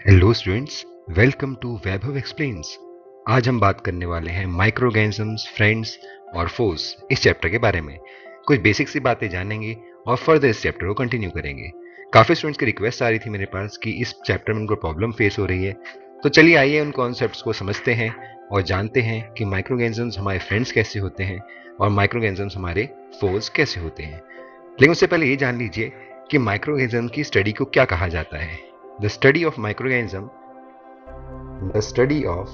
Hello students, welcome to Vaibhav explains. आज हम बात करने वाले हैं माइक्रो ऑर्गेनिजम्स, फ्रेंड्स और फोस इस चैप्टर के बारे में। कुछ बेसिक सी बातें जानेंगे और फर्दर इस चैप्टर को कंटिन्यू करेंगे। काफ़ी स्टूडेंट्स की रिक्वेस्ट आ रही थी मेरे पास कि इस चैप्टर में उनको प्रॉब्लम फेस हो रही है, तो चलिए आइए उन कॉन्सेप्ट्स को समझते हैं और जानते हैं कि माइक्रो ऑर्गेनिजम्स हमारे फ्रेंड्स कैसे होते हैं और माइक्रो ऑर्गेनिजम्स हमारे फोस कैसे होते हैं। लेकिन उससे पहले ये जान लीजिए कि माइक्रो ऑर्गेनिज्म की स्टडी को क्या कहा जाता है। The study of microorganism, the study of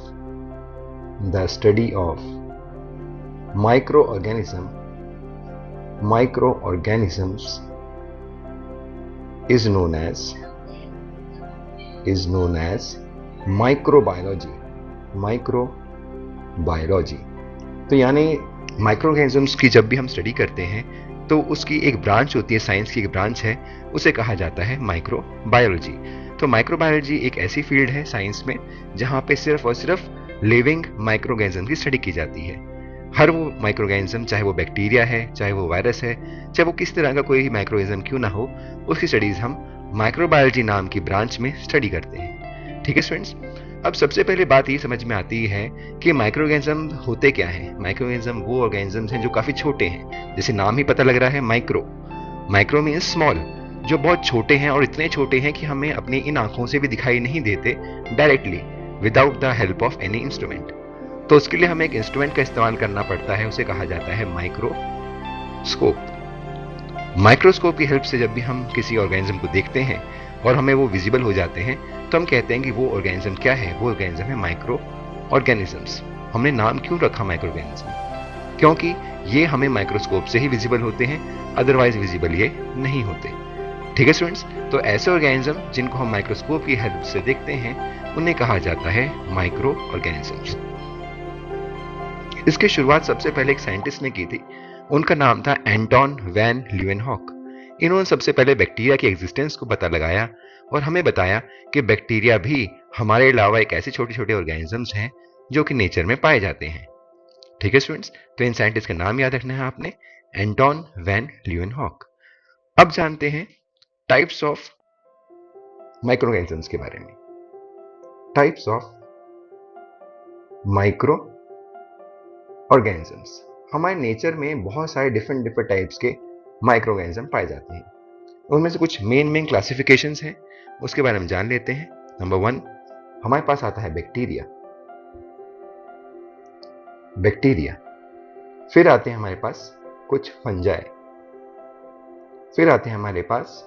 microorganisms is known as microbiology। तो यानी माइक्रो ऑर्गेनिजम्स की जब भी हम स्टडी करते हैं तो उसकी एक ब्रांच होती है, साइंस की एक ब्रांच है, उसे कहा जाता है माइक्रोबायोलॉजी। तो माइक्रोबायोलॉजी एक ऐसी फील्ड है साइंस में जहाँ पे सिर्फ और सिर्फ लिविंग माइक्रो ऑर्गेनिज्म की स्टडी की जाती है। हर वो माइक्रो ऑर्गेनिज्म, चाहे वो बैक्टीरिया है, चाहे वो वायरस है, चाहे वो किस तरह का कोई माइक्रो ऑर्गेनिज्म क्यों ना हो, उसकी स्टडीज हम माइक्रोबायोलॉजी नाम की ब्रांच में स्टडी करते हैं। ठीक है स्टूडेंट्स, अब सबसे पहले बात ये समझ में आती है कि माइक्रो ऑर्गेनिज्म होते क्या हैं। माइक्रो ऑर्गेनिज्म वो ऑर्गेनिजम्स हैं जो काफी छोटे हैं, जैसे नाम ही पता लग रहा है माइक्रो मीन्स स्मॉल, जो बहुत छोटे हैं और इतने छोटे हैं कि हमें अपनी इन आंखों से भी दिखाई नहीं देते directly, without the help of any instrument. तो उसके लिए हमें एक इंस्ट्रूमेंट का इस्तेमाल करना पड़ता है, उसे कहा जाता है माइक्रोस्कोप। माइक्रोस्कोप की हेल्प से जब भी हम किसी ऑर्गेनिज्म को देखते हैं और हमें वो विजिबल हो जाते हैं तो हम कहते हैं कि वो ऑर्गेनिज्म क्या है, वो ऑर्गेनिज्म है माइक्रो ऑर्गेनिजम्स। हमने नाम क्यों रखा माइक्रो ऑर्गेनिज्म? क्योंकि ये हमें माइक्रोस्कोप से ही विजिबल होते हैं, अदरवाइज विजिबल ये नहीं होते। ठीक है स्टूडेंट्स, तो ऐसे ऑर्गेनिज्म जिनको हम माइक्रोस्कोप की हेल्प से देखते हैं उन्हें कहा जाता है माइक्रो ऑर्गेनिजम्स। इसकी शुरुआत सबसे पहले एक साइंटिस्ट ने की थी, उनका नाम था एंटोन वैन ल्यूवेनहॉक। इन्होंने सबसे पहले बैक्टीरिया की एग्जिस्टेंस को पता लगाया और हमें बताया कि बैक्टीरिया भी हमारे अलावा एक ऐसे छोटे छोटे ऑर्गेनिजम्स हैं जो कि नेचर में पाए जाते हैं। ठीक है स्टूडेंट्स, तो इन साइंटिस्ट का नाम याद रखना है आपने, एंटोन वैन ल्यूवेनहॉक। अब जानते हैं टाइप्स ऑफ माइक्रो ऑर्गेनिजम्स के बारे में। Types of micro organisms. हमारे नेचर में बहुत सारे डिफरेंट टाइप्स के माइक्रो ऑर्गेनिज्म पाए जाते हैं। उनमें से कुछ मेन क्लासिफिकेशंस हैं, उसके बारे में जान लेते हैं। नंबर 1 हमारे पास आता है बैक्टीरिया। फिर आते हैं हमारे पास कुछ फंजाई, फिर आते हैं हमारे पास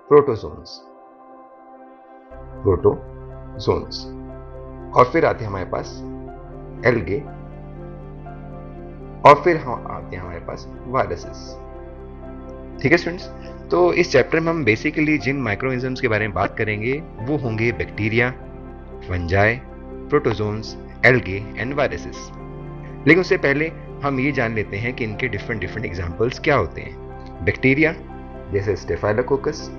प्रोटोजोन्स, और फिर आते हैं हमारे पास एल्गे, और फिर हम आते हैं हमारे पास वायरसेस। ठीक है स्टूडेंट्स, तो इस चैप्टर में हम बेसिकली जिन माइक्रोऑर्गेनिजम्स के बारे में बात करेंगे वो होंगे bacteria, fungi, protozoans, algae and viruses. लेकिन उससे पहले हम ये जान लेते हैं कि इनके डिफरेंट एग्जांपल्स क्या होते हैं। बैक्टीरिया जैसे स्टेफाइलोकोकस,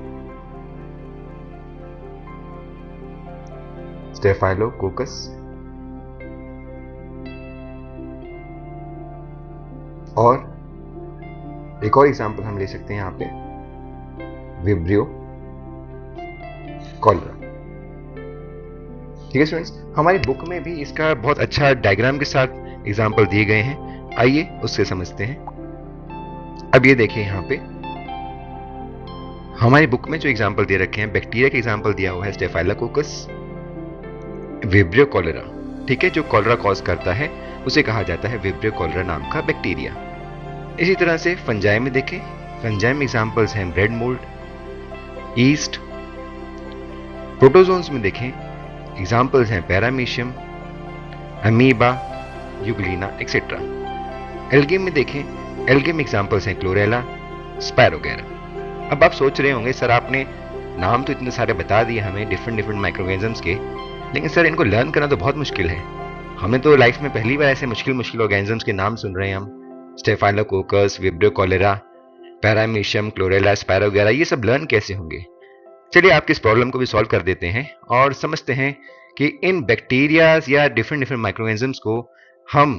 और एक और एग्जांपल हम ले सकते हैं यहाँ पे विब्रियो कॉलरा। ठीक है स्टूडेंट्स, हमारी बुक में भी इसका बहुत अच्छा डायग्राम के साथ एग्जांपल दिए गए हैं, आइए उससे समझते हैं। अब ये देखिए यहाँ पे हमारी बुक में जो एग्जांपल दे रखे हैं, बैक्टीरिया का एग्जांपल दिया हुआ है स्टेफाइलोकोकस, विब्रियो कॉलरा। ठीक है, जो कॉलरा कॉज करता है उसे कहा जाता है विब्रियो कॉलरा नाम का बैक्टीरिया। इसी तरह से फंजाई में देखें, फंजाई में एग्जांपल्स हैं ब्रेड मोल्ड, ईस्ट। प्रोटोजोन्स में देखें एग्जांपल्स हैं paramecium, amoeba, Euglena etcetera. Algae में देखें, एल्गे में एग्जांपल्स हैं क्लोरेला, स्पायरोगैरा। अब आप सोच रहे होंगे सर आपने नाम तो इतने सारे बता दिए हमें डिफरेंट माइक्रो ऑर्गेनिजम्स के, लेकिन सर इनको लर्न करना तो बहुत मुश्किल है। हमें तो लाइफ में पहली बार ऐसे मुश्किल ऑर्गेनिजम्स के नाम सुन रहे हैं हम। Staphylococcus, vibrio cholera, paramecium, chlorella, spirogyra, ये सब लर्न कैसे होंगे? चलिए आपकी इस प्रॉब्लम को भी सॉल्व कर देते हैं और समझते हैं कि इन बैक्टीरियाज या डिफरेंट माइक्रोऑर्गेनिजम्स को हम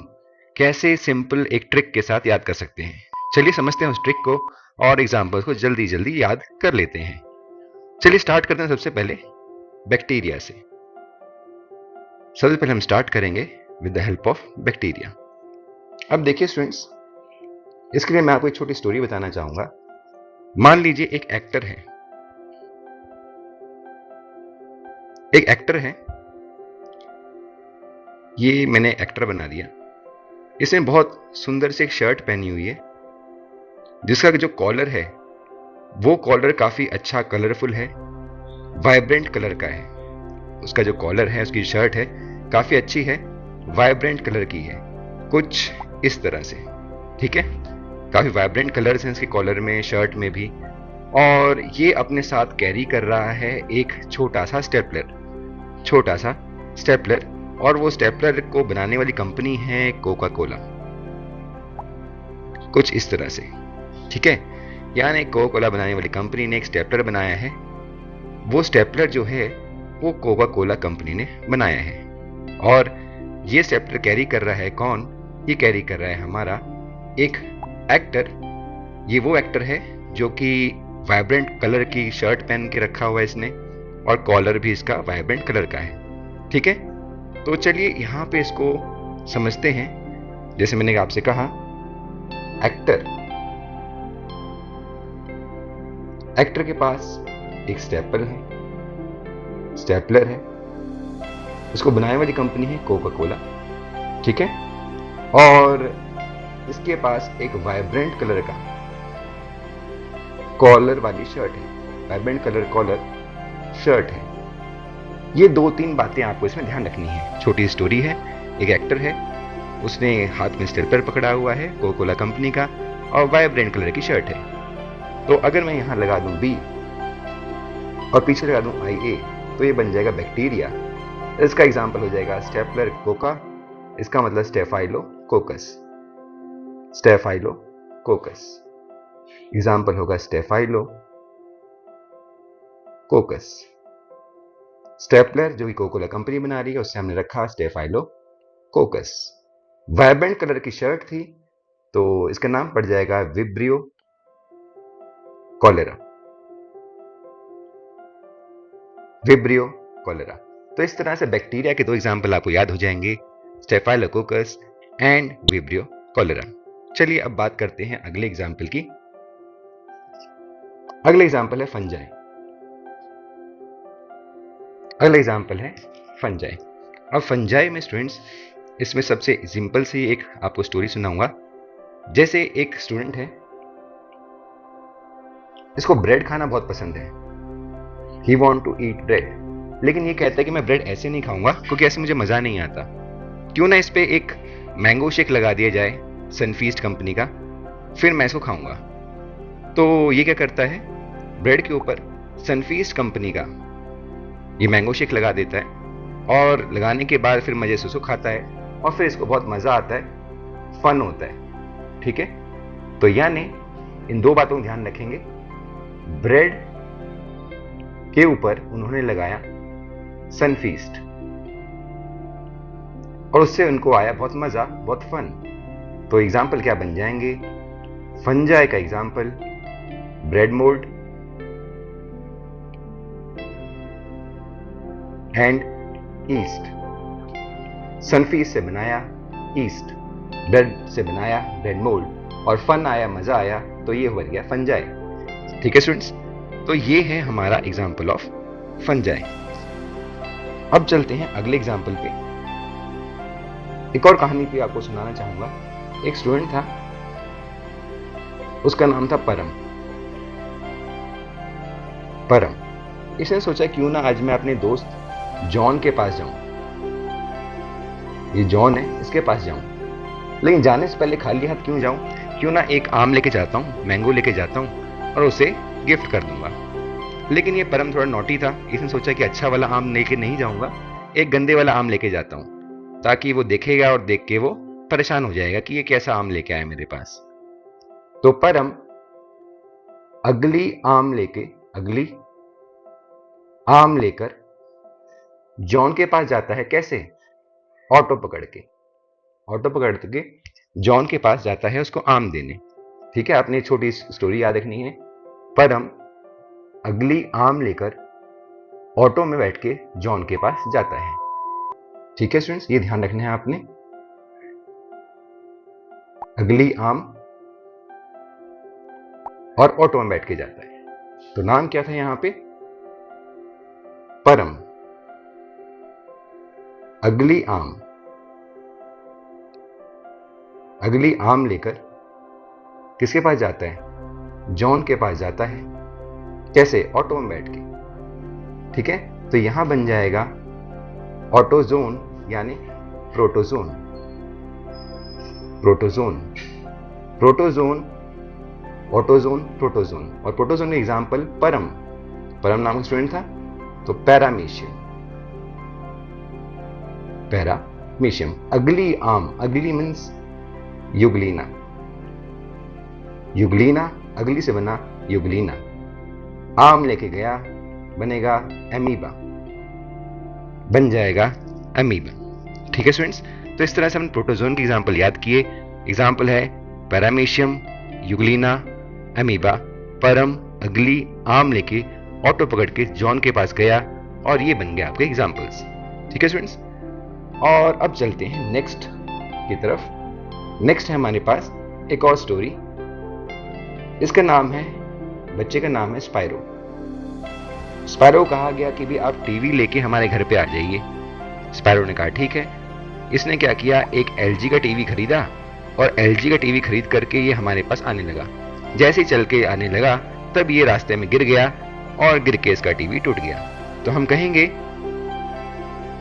कैसे सिंपल एक ट्रिक के साथ याद कर सकते हैं। चलिए समझते हैं उस ट्रिक को और एग्जांपल्स को जल्दी याद कर लेते हैं। चलिए स्टार्ट करते हैं। सबसे पहले बैक्टीरिया से। सबसे पहले हम स्टार्ट करेंगे with the help of bacteria. अब देखिए स्टूडेंट्स, इसके लिए मैं आपको एक छोटी स्टोरी बताना चाहूंगा। मान लीजिए एक एक्टर है, ये मैंने एक्टर बना दिया। इसने बहुत सुंदर से एक शर्ट पहनी हुई है, जिसका जो कॉलर है वो कॉलर काफी अच्छा कलरफुल है, वाइब्रेंट कलर का है। उसका जो कॉलर है, उसकी शर्ट है, काफी अच्छी है, वाइब्रेंट कलर की है, कुछ इस तरह से। ठीक है, काफी वाइब्रेंट कलर्स हैं इसके कॉलर में, शर्ट में भी। और ये अपने साथ कैरी कर रहा है एक छोटा सा स्टेपलर, और वो स्टेपलर को बनाने वाली कंपनी है कोका कोला, कुछ इस तरह से। ठीक है, यानी कोका कोला बनाने वाली कंपनी ने एक स्टेपलर बनाया है। वो स्टेपलर जो है वो कोका कोला कंपनी ने बनाया है, और ये स्टेपलर कैरी कर रहा है कौन? ये कैरी कर रहा है हमारा एक एक्टर। ये वो एक्टर है जो कि वाइब्रेंट कलर की शर्ट पहन के रखा हुआ है इसने, और कॉलर भी इसका वाइब्रेंट कलर का है। ठीक है, तो चलिए यहाँ पे इसको समझते हैं। जैसे मैंने आपसे कहा, एक्टर के पास एक स्टेपलर है, इसको बनाने वाली कंपनी है कोका कोला। ठीक है, और इसके पास एक वाइब्रेंट कलर का कॉलर वाली शर्ट है, वाइब्रेंट कलर कॉलर शर्ट है। ये 2-3 बातें आपको इसमें ध्यान रखनी है। छोटी स्टोरी है, एक एक्टर है, उसने हाथ में स्टेपलर पकड़ा हुआ है कोका कोला कंपनी का, और वाइब्रेंट कलर की शर्ट है। तो अगर मैं यहां लगा दूं बी और पीछे लगा दूं IA, तो ये बन जाएगा बैक्टीरिया। इसका एग्जाम्पल हो जाएगा स्टेपलर कोका, इसका मतलब स्टेफाइलोकोकस। एग्जाम्पल होगा स्टेफाइलोकोकस। स्टेपलर जो कि कोका कोला कंपनी बना रही है, उससे हमने रखा स्टेफाइलोकोकस। वाइब्रेंट कलर की शर्ट थी, तो इसका नाम पड़ जाएगा विब्रियो कॉलेरा। तो इस तरह से बैक्टीरिया के 2 एग्जाम्पल आपको याद हो जाएंगे, स्टेफाइलोकोकस एंड विब्रियो कॉलेरा। चलिए अब बात करते हैं अगले एग्जाम्पल की। अगला एग्जाम्पल है फंजाई। अब फंजाई में स्टूडेंट्स, इसमें सबसे सिंपल सी एक आपको स्टोरी सुनाऊंगा। जैसे एक स्टूडेंट है, इसको ब्रेड खाना बहुत पसंद है, ही वॉन्ट टू ईट ब्रेड, लेकिन ये कहता है कि मैं ब्रेड ऐसे नहीं खाऊंगा क्योंकि ऐसे मुझे मजा नहीं आता। क्यों ना इस पे एक मैंगो शेक लगा दिया जाए सनफीस्ट कंपनी का, फिर मैं इसको खाऊंगा। तो ये क्या करता है, ब्रेड के ऊपर सनफीस्ट कंपनी का ये मैंगो शेक लगा देता है, और लगाने के बाद फिर मजे से उसको खाता है, और फिर इसको बहुत मजा आता है, फन होता है। ठीक है, तो यानी इन 2 बातों का ध्यान रखेंगे। ब्रेड के ऊपर उन्होंने लगाया सनफीस्ट, और उससे उनको आया बहुत मजा, बहुत फन। तो एग्जाम्पल क्या बन जाएंगे? फंजाई का example bread mould and east. Sunfeast से बनाया ईस्ट, ब्रेड से बनाया ब्रेड मोल्ड, और फन आया, मजा आया, तो ये बन गया फंजाई। ठीक है स्टूडेंट्स, तो ये है हमारा एग्जाम्पल ऑफ फंजाई। अब चलते हैं अगले एग्जाम्पल पे। एक और कहानी पे आपको सुनाना चाहूंगा। एक स्टूडेंट था, उसका नाम था परम। इसने सोचा क्यों ना आज मैं अपने दोस्त जॉन के पास जाऊं। ये जॉन है, इसके पास जाऊं, लेकिन जाने से पहले खाली हाथ क्यों जाऊं? क्यों ना एक आम लेके जाता हूं, मैंगो लेके जाता हूं, और उसे गिफ्ट कर दूंगा। लेकिन ये परम थोड़ा नॉटी था, इसने सोचा कि अच्छा वाला आम लेके नहीं जाऊंगा, एक गंदे वाला आम लेके जाता हूं, ताकि वो देखेगा और देख के वो परेशान हो जाएगा कि ये कैसा आम लेके आया मेरे पास। तो परम अगली आम लेकर जॉन के पास जाता है। कैसे? ऑटो पकड़ के जॉन के पास जाता है उसको आम देने। ठीक है, अपनी छोटी स्टोरी याद रखनी है। परम अगली आम लेकर ऑटो में बैठ के जॉन के पास जाता है। ठीक है स्टूडेंट्स, ये ध्यान रखना है आपने। अगली आम और ऑटो में बैठ के जाता है। तो नाम क्या था यहां पे? परम। अगली आम, अगली आम लेकर किसके पास जाता है? जॉन के पास जाता है। कैसे? ऑटो में बैठ के। ठीक है, तो यहां बन जाएगा ऑटोजोन यानी प्रोटोजोन। प्रोटोजोन, प्रोटोजोन, ऑटोजोन, प्रोटोजोन। और प्रोटोजोन का एग्जाम्पल परम। परम नाम का स्टूडेंट था, तो पैरामीशियम। पैरामीशियम। अगली आम, अगली मीन्स युगलीना। युगलीना, अगली से बना युगलीना। आम लेके गया, बनेगा एमीबा, बन जाएगा अमीबा। ठीक है स्टूडेंट्स, तो इस तरह से हमने प्रोटोजोन के एग्जाम्पल याद किए। एग्जाम्पल है पैरामीशियम, युगलीना, अमीबा। परम, अगली, आम लेके ऑटो पकड़ के जॉन के पास गया, और ये बन गया आपके एग्जाम्पल्स। ठीक है स्टूडेंट्स, और अब चलते हैं नेक्स्ट की तरफ। नेक्स्ट है हमारे पास एक और स्टोरी। इसका नाम है, बच्चे का नाम है स्पाइरो। स्पाइरो को कहा गया कि भी आप टीवी लेके हमारे घर पे आ जाइए। स्पाइरो ने कहा ठीक है। इसने क्या किया, एक एलजी का टीवी खरीदा, और एलजी का टीवी खरीद करके ये हमारे पास आने लगा। जैसे ही चल के आने लगा, तब ये रास्ते में गिर गया, और गिर के इसका टीवी टूट गया। तो हम कहेंगे,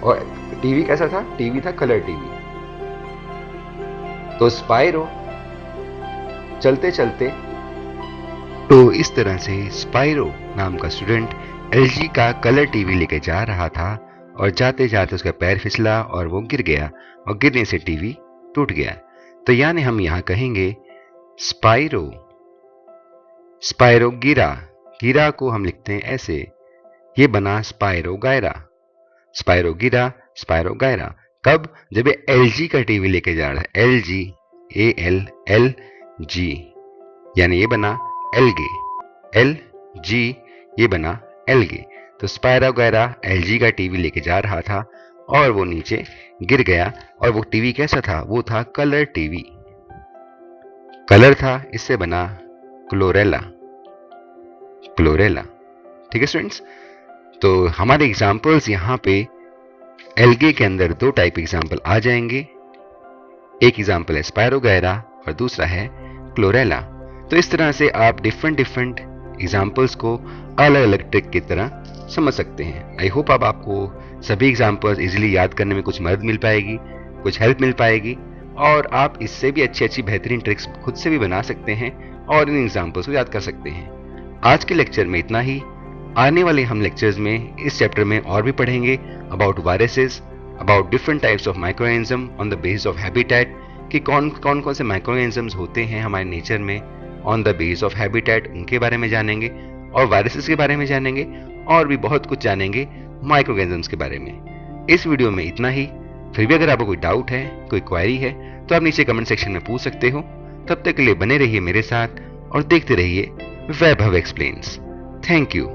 और टीवी कैसा था? टीवी था कलर टीवी। तो स्पाइरो चलते चलते, तो इस तरह से स्पाइरो नाम का स्टूडेंट एलजी का कलर टीवी लेके जा रहा था, और जाते जाते उसका पैर फिसला और वो गिर गया, और गिरने से टीवी टूट गया। तो यानी हम यहां कहेंगे स्पाइरो, स्पाइरो गिरा। गिरा को हम लिखते हैं ऐसे, ये बना स्पाइरो गायरा। स्पाइरो गिरा, स्पाइरो गायरा। कब? जब ये एलजी का टीवी लेके जा रहा है। एलजी, ALLG, यानी ये बना एलगे। LG, ये बना एलगे। तो स्पाइरो गायरा एलजी का टीवी लेके जा रहा था, और वो नीचे गिर गया। और वो टीवी कैसा था? वो था कलर टीवी। कलर था, इससे बना क्लोरेला। क्लोरेला। ठीक है स्टूडेंट्स, तो हमारे एग्जाम्पल्स यहां पे एल्गे के अंदर दो टाइप एग्जाम्पल आ जाएंगे। एक एग्जाम्पल है स्पाइरो गायरा, और दूसरा है क्लोरेला। तो इस तरह से आप डिफरेंट एग्जाम्पल्स को अलग अलग ट्रिक की तरह समझ सकते हैं। आई होप अब आपको सभी एग्जाम्पल्स इजीली याद करने में कुछ मदद मिल पाएगी, कुछ हेल्प मिल पाएगी, और आप इससे भी अच्छी बेहतरीन ट्रिक्स खुद से भी बना सकते हैं, और इन एग्जाम्पल्स को याद कर सकते हैं। आज के लेक्चर में इतना ही। आने वाले हम लेक्चर्स में इस चैप्टर में और भी पढ़ेंगे about viruses, about different types of microorganism on the basis of habitat, कि कौन कौन से माइक्रोऑर्गेनिज्म्स होते हैं हमारे नेचर में on the basis of habitat, उनके बारे में जानेंगे, और वायरसेस के बारे में जानेंगे, और भी बहुत कुछ जानेंगे माइक्रोऑर्गेनिज्म्स के बारे में। इस वीडियो में इतना ही। फिर भी अगर आपको कोई डाउट है, कोई क्वेरी है, तो आप नीचे कमेंट सेक्शन में पूछ सकते हो। तब तक के लिए बने रहिए मेरे साथ, और देखते रहिए वैभव एक्सप्लेन्स। Thank you.